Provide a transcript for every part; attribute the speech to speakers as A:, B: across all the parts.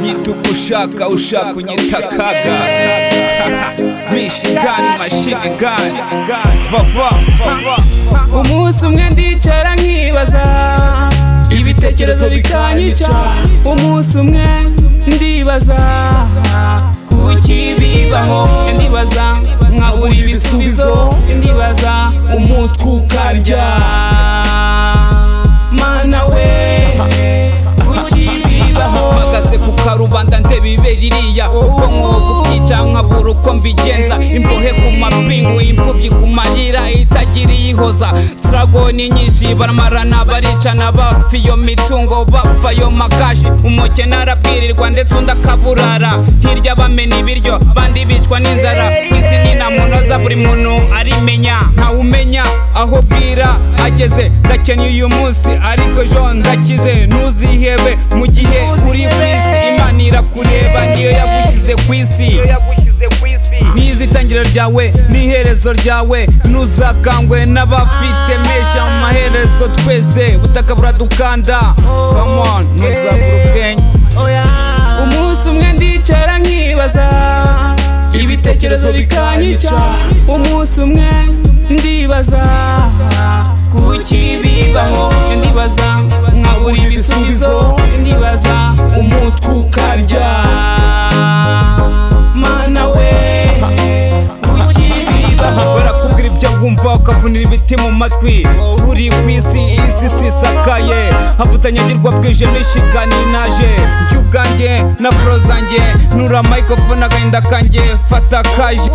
A: Nyituka ushaka unyita kaga. Michigan machine gun. Vava.
B: Umunsi umwe ndicara nkibaza, ibitekerezo bikanyica. Umunsi umwe ndibaza, kuki bibaho. Ndibaza nkabura ibisubizo. Ndibaza umutwe ukarya. Mana we, kuki bibaho.
A: Mpagaze ku karubanda ndeba ibere iriya, uko nkoga ubwica nkabura uko mbigenza. Imbohe ku mapingu, imfubyi ku marira itagira iyihoza. Struggle ni nyinshi, baramarana baricana, bapfa iyo mitungo, bapfa yo makashi. Umukene arabwirirwa ndetse undi akaburara. Hirya bamena ibiryo, bandi bicwa n'inzara. Kwisi ni nta munoza, buri muntu arimenya. Ntawumenya aho bwira ageze. Ndakennye uyu munsi ariko ejo ndakize. Ntuzihebe mu gihe uri ku isi, Imana irakureba niyo yagushyize ku isi. Ntizi itangiriro ryawe n'iherezo ryawe. Ntuzakangwe n'abafite mesha mu maherezo. Twese butaka buradukanda. Come on, ntuzabura ubwenge.
B: Umunsi umwe ndicara nkibaza, ibitekerezo bikanyica. Umunsi umwe ndibaza, kuki bibaho. Ndibaza nkabura ibisubizo. Ndibaza umutwe ukarya. Mana we, kuki bibaho.
A: Barakubwira ibyo wumva ukavunira ibiti mu matwi. Uri ku isi isakaye, havutanyagirwa bwije Michigan naje. Njye ubwanjye na flow zanjye, nura microphone agahinda kanjye fata kaje.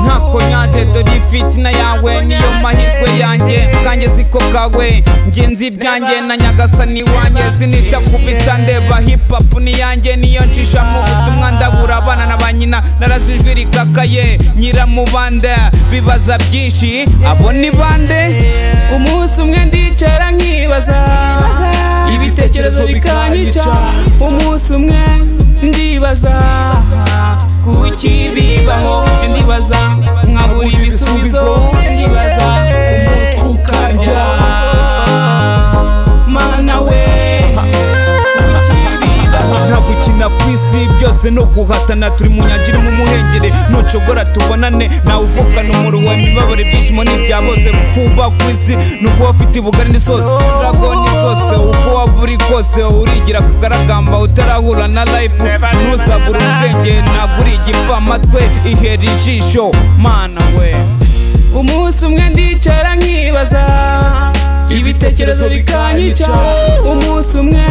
A: Ntako nyanjye dore fitina yawe niyo mahirwe yanjye. Kanjye siko kawe, njye nzi ibyanjye na Nyagasani wanjye. Sinita kubita ndeba hip hop ni yanjye, niyo ncisha mu butumwa ndabura abana na banyina. Narazijwi rikakaye nyiramubande, bibaza byinshi abo ni bande.
B: Umunsi umwe ndicara nkibaza, ibitekerezo bikanyica. Umunsi umwe ndibaza, kuki bibaho. Ndibaza nkabura ibisubizo. Ndibaza umutwe ukarya. Mana we, kuki bibaho.
A: Nta gukina ku isi byose no guhatana. Turi mu nyanja iri mu muhengeri, nucogora tubonane. Nawe uvukana umuruho, imibabaro, ibyishimo n'ibya bose. Kuba ku isi ni ukuba ufite ubugari n'isosi. Struggle ni zose, uko waba uri kose. Urigira kugaragamba utarahura na life. Ntuzabura ubwenge, ntabwo uri igipfamatwe. Ihera ijisho, mana we.
B: Umunsi umwe ndicara nkibaza, ibitekerezo bikanyica. Umunsi umwe